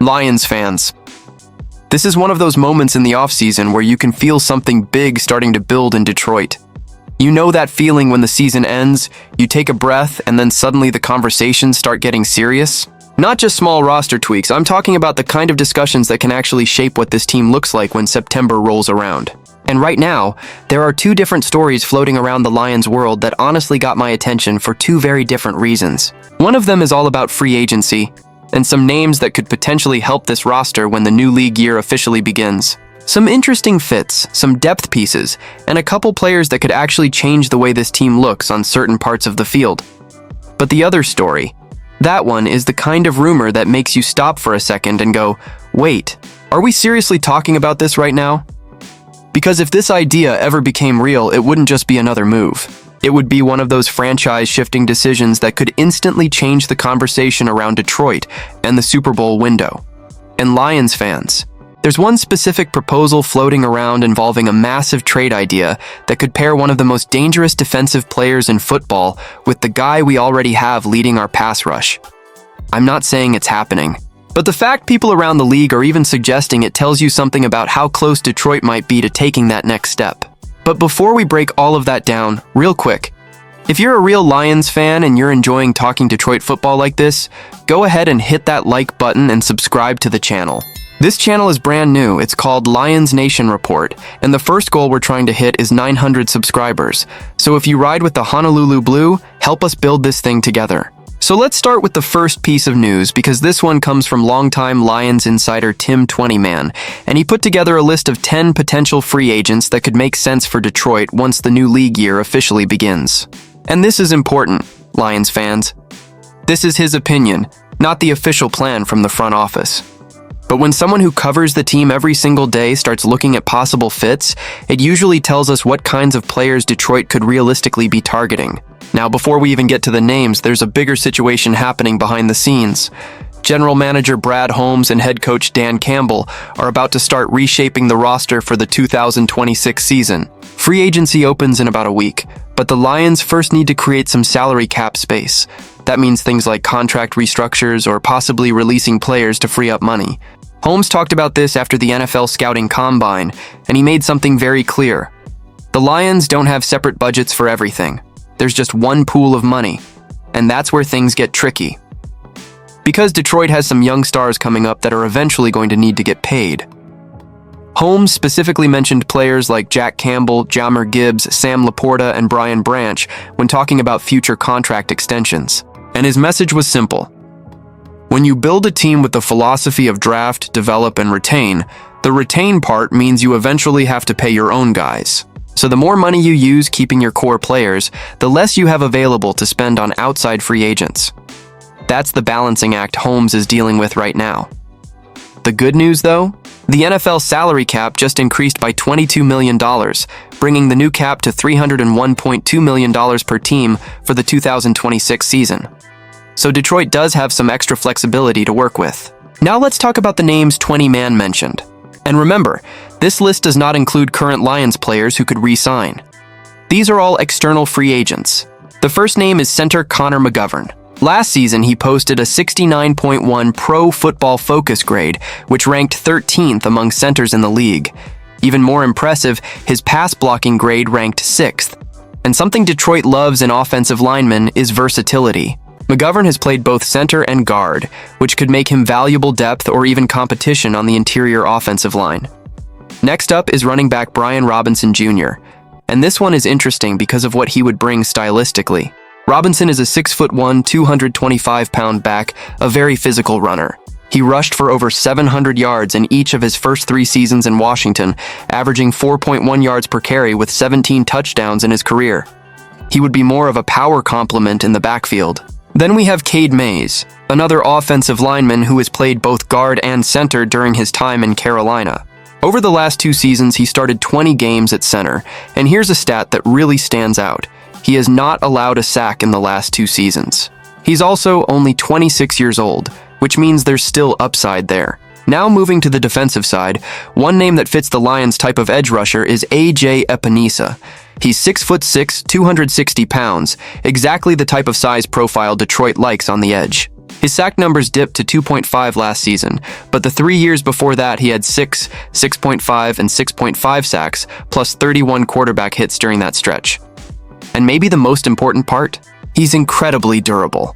Lions fans. This is one of those moments in the offseason where you can feel something big starting to build in Detroit. You know that feeling when the season ends, you take a breath, and then suddenly the conversations start getting serious? Not just small roster tweaks, I'm talking about the kind of discussions that can actually shape what this team looks like when September rolls around. And right now, there are two different stories floating around the Lions world that honestly got my attention for two very different reasons. One of them is all about free agency, and some names that could potentially help this roster when the new league year officially begins. Some interesting fits, some depth pieces, and a couple players that could actually change the way this team looks on certain parts of the field. But the other story, that one is the kind of rumor that makes you stop for a second and go, wait, are we seriously talking about this right now? Because if this idea ever became real, it wouldn't just be another move. It would be one of those franchise-shifting decisions that could instantly change the conversation around Detroit and the Super Bowl window. And Lions fans, there's one specific proposal floating around involving a massive trade idea that could pair one of the most dangerous defensive players in football with the guy we already have leading our pass rush. I'm not saying it's happening, but the fact people around the league are even suggesting it tells you something about how close Detroit might be to taking that next step. But before we break all of that down, real quick, if you're a real Lions fan and you're enjoying talking Detroit football like this, go ahead and hit that like button and subscribe to the channel. This channel is brand new, it's called Lions Nation Report, and the first goal we're trying to hit is 900 subscribers. So if you ride with the Honolulu Blue, help us build this thing together. So let's start with the first piece of news, because this one comes from longtime Lions insider Tim 20man, and he put together a list of 10 potential free agents that could make sense for Detroit once the new league year officially begins. And this is important, Lions fans. This is his opinion, not the official plan from the front office. But when someone who covers the team every single day starts looking at possible fits, it usually tells us what kinds of players Detroit could realistically be targeting. Now, before we even get to the names, there's a bigger situation happening behind the scenes. General Manager Brad Holmes and head coach Dan Campbell are about to start reshaping the roster for the 2026 season. Free agency opens in about a week, but the Lions first need to create some salary cap space. That means things like contract restructures or possibly releasing players to free up money. Holmes talked about this after the NFL Scouting Combine, and he made something very clear. The Lions don't have separate budgets for everything. There's just one pool of money, and that's where things get tricky. Because Detroit has some young stars coming up that are eventually going to need to get paid. Holmes specifically mentioned players like Jack Campbell, Jahmyr Gibbs, Sam Laporta, and Brian Branch when talking about future contract extensions. And his message was simple. When you build a team with the philosophy of draft, develop, and retain, the retain part means you eventually have to pay your own guys. So the more money you use keeping your core players, the less you have available to spend on outside free agents. That's the balancing act Holmes is dealing with right now. The good news, though? The NFL salary cap just increased by $22 million, bringing the new cap to $301.2 million per team for the 2026 season. So Detroit does have some extra flexibility to work with. Now let's talk about the names 20man mentioned. And remember, this list does not include current Lions players who could re-sign. These are all external free agents. The first name is center Connor McGovern. Last season, he posted a 69.1 Pro Football Focus grade, which ranked 13th among centers in the league. Even more impressive, his pass blocking grade ranked 6th. And something Detroit loves in offensive linemen is versatility. McGovern has played both center and guard, which could make him valuable depth or even competition on the interior offensive line. Next up is running back Brian Robinson Jr., and this one is interesting because of what he would bring stylistically. Robinson is a 6'1", 225-pound back, a very physical runner. He rushed for over 700 yards in each of his first 3 seasons in Washington, averaging 4.1 yards per carry with 17 touchdowns in his career. He would be more of a power complement in the backfield. Then we have Cade Mays, another offensive lineman who has played both guard and center during his time in Carolina. Over the last 2 seasons, he started 20 games at center, and here's a stat that really stands out. He has not allowed a sack in the last 2 seasons. He's also only 26 years old, which means there's still upside there. Now moving to the defensive side, one name that fits the Lions' type of edge rusher is A.J. Epinesa. He's 6'6", 260 pounds, exactly the type of size profile Detroit likes on the edge. His sack numbers dipped to 2.5 last season, but the 3 years before that he had 6, 6.5, and 6.5 sacks, plus 31 quarterback hits during that stretch. And maybe the most important part? He's incredibly durable.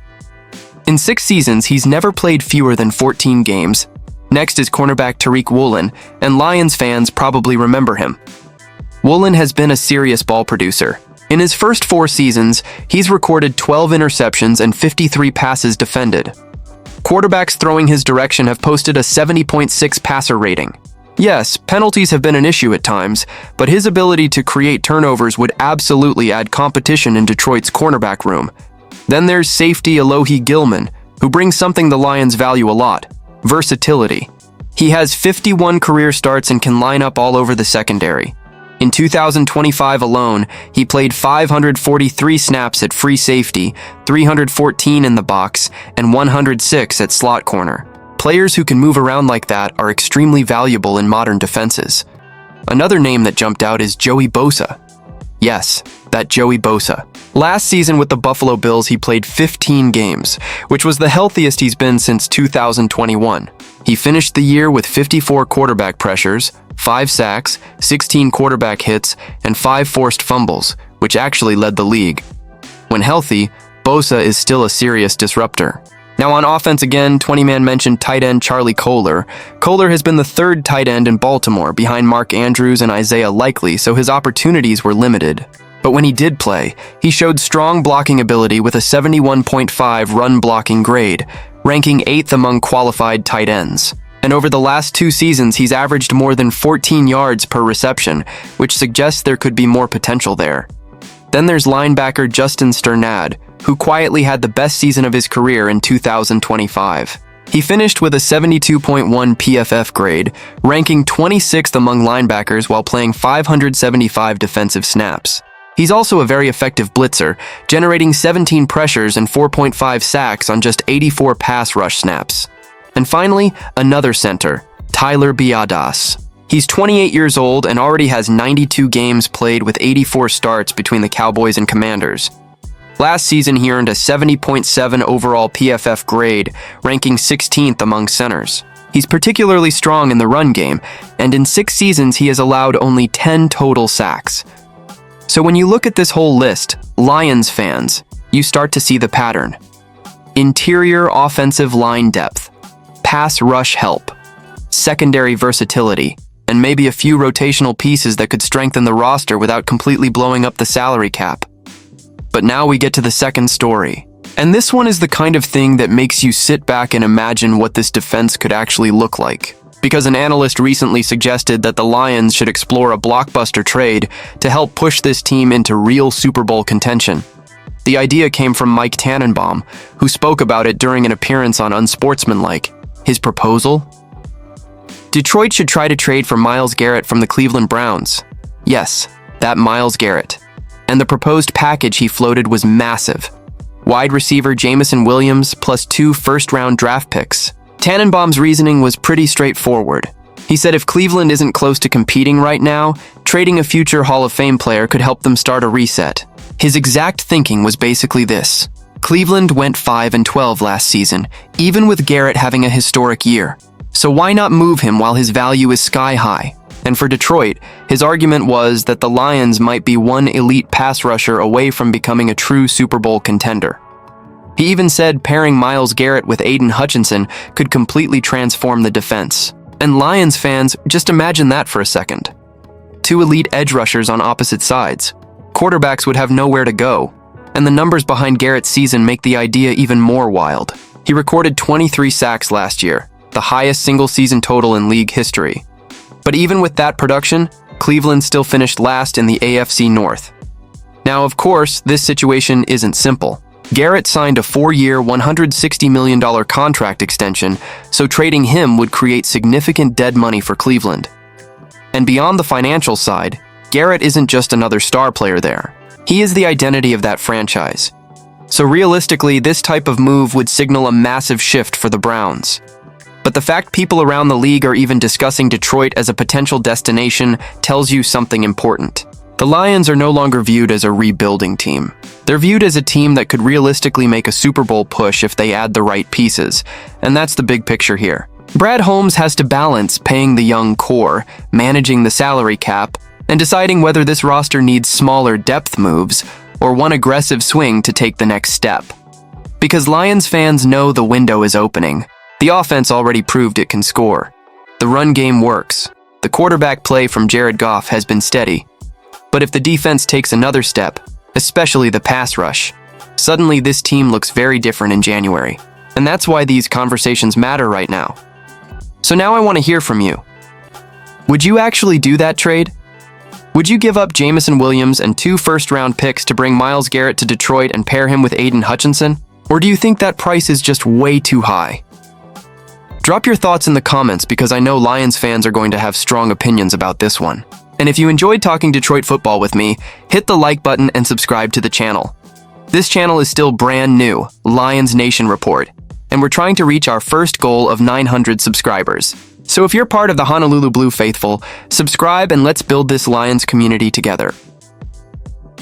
In 6 seasons, he's never played fewer than 14 games. Next is cornerback Tariq Woolen, and Lions fans probably remember him. Woolen has been a serious ball producer. In his first 4 seasons, he's recorded 12 interceptions and 53 passes defended. Quarterbacks throwing his direction have posted a 70.6 passer rating. Yes, penalties have been an issue at times, but his ability to create turnovers would absolutely add competition in Detroit's cornerback room. Then there's safety Alohi Gilman, who brings something the Lions value a lot: versatility. He has 51 career starts and can line up all over the secondary. In 2025 alone, he played 543 snaps at free safety, 314 in the box, and 106 at slot corner. Players who can move around like that are extremely valuable in modern defenses. Another name that jumped out is Joey Bosa. Yes, that Joey Bosa. Last season with the Buffalo Bills, he played 15 games, which was the healthiest he's been since 2021. He finished the year with 54 quarterback pressures, 5 sacks, 16 quarterback hits, and 5 forced fumbles, which actually led the league. When healthy, Bosa is still a serious disruptor. Now on offense again, 20-man mentioned tight end Charlie Kolar. Kolar has been the 3rd tight end in Baltimore, behind Mark Andrews and Isaiah Likely, so his opportunities were limited. But when he did play, he showed strong blocking ability with a 71.5 run blocking grade, ranking 8th among qualified tight ends. And over the last 2 seasons, he's averaged more than 14 yards per reception, which suggests there could be more potential there. Then there's linebacker Justin Sternad, who quietly had the best season of his career in 2025. He finished with a 72.1 PFF grade, ranking 26th among linebackers while playing 575 defensive snaps. He's also a very effective blitzer, generating 17 pressures and 4.5 sacks on just 84 pass rush snaps. And finally, another center, Tyler Biadasz. He's 28 years old and already has 92 games played with 84 starts between the Cowboys and Commanders. Last season, he earned a 70.7 overall PFF grade, ranking 16th among centers. He's particularly strong in the run game, and in 6 seasons, he has allowed only 10 total sacks. So when you look at this whole list, Lions fans, you start to see the pattern. Interior offensive line depth, pass rush help, secondary versatility, and maybe a few rotational pieces that could strengthen the roster without completely blowing up the salary cap. But now we get to the second story. And this one is the kind of thing that makes you sit back and imagine what this defense could actually look like. Because an analyst recently suggested that the Lions should explore a blockbuster trade to help push this team into real Super Bowl contention. The idea came from Mike Tannenbaum, who spoke about it during an appearance on Unsportsmanlike. His proposal? Detroit should try to trade for Myles Garrett from the Cleveland Browns. Yes, that Myles Garrett. And the proposed package he floated was massive. Wide receiver Jameson Williams plus 2 first-round draft picks. Tannenbaum's reasoning was pretty straightforward. He said if Cleveland isn't close to competing right now, trading a future Hall of Fame player could help them start a reset. His exact thinking was basically this. Cleveland went 5-12 last season, even with Garrett having a historic year. So why not move him while his value is sky high? And for Detroit, his argument was that the Lions might be one elite pass rusher away from becoming a true Super Bowl contender. He even said pairing Myles Garrett with Aiden Hutchinson could completely transform the defense. And Lions fans, just imagine that for a second. 2 elite edge rushers on opposite sides. Quarterbacks would have nowhere to go. And the numbers behind Garrett's season make the idea even more wild. He recorded 23 sacks last year, the highest single-season total in league history. But even with that production, Cleveland still finished last in the AFC North. Now, of course, this situation isn't simple. Garrett signed a 4-year, $160 million contract extension, so trading him would create significant dead money for Cleveland. And beyond the financial side, Garrett isn't just another star player there. He is the identity of that franchise. So realistically, this type of move would signal a massive shift for the Browns. But the fact people around the league are even discussing Detroit as a potential destination tells you something important. The Lions are no longer viewed as a rebuilding team. They're viewed as a team that could realistically make a Super Bowl push if they add the right pieces, and that's the big picture here. Brad Holmes has to balance paying the young core, managing the salary cap, and deciding whether this roster needs smaller depth moves or one aggressive swing to take the next step. Because Lions fans know the window is opening. The offense already proved it can score. The run game works. The quarterback play from Jared Goff has been steady. But if the defense takes another step, especially the pass rush, suddenly this team looks very different in January. And that's why these conversations matter right now. So now I want to hear from you. Would you actually do that trade? Would you give up Jamison Williams and 2 first-round picks to bring Myles Garrett to Detroit and pair him with Aiden Hutchinson? Or do you think that price is just way too high? Drop your thoughts in the comments because I know Lions fans are going to have strong opinions about this one. And if you enjoyed talking Detroit football with me, hit the like button and subscribe to the channel. This channel is still brand new, Lions Nation Report, and we're trying to reach our first goal of 900 subscribers. So if you're part of the Honolulu Blue faithful, subscribe and let's build this Lions community together.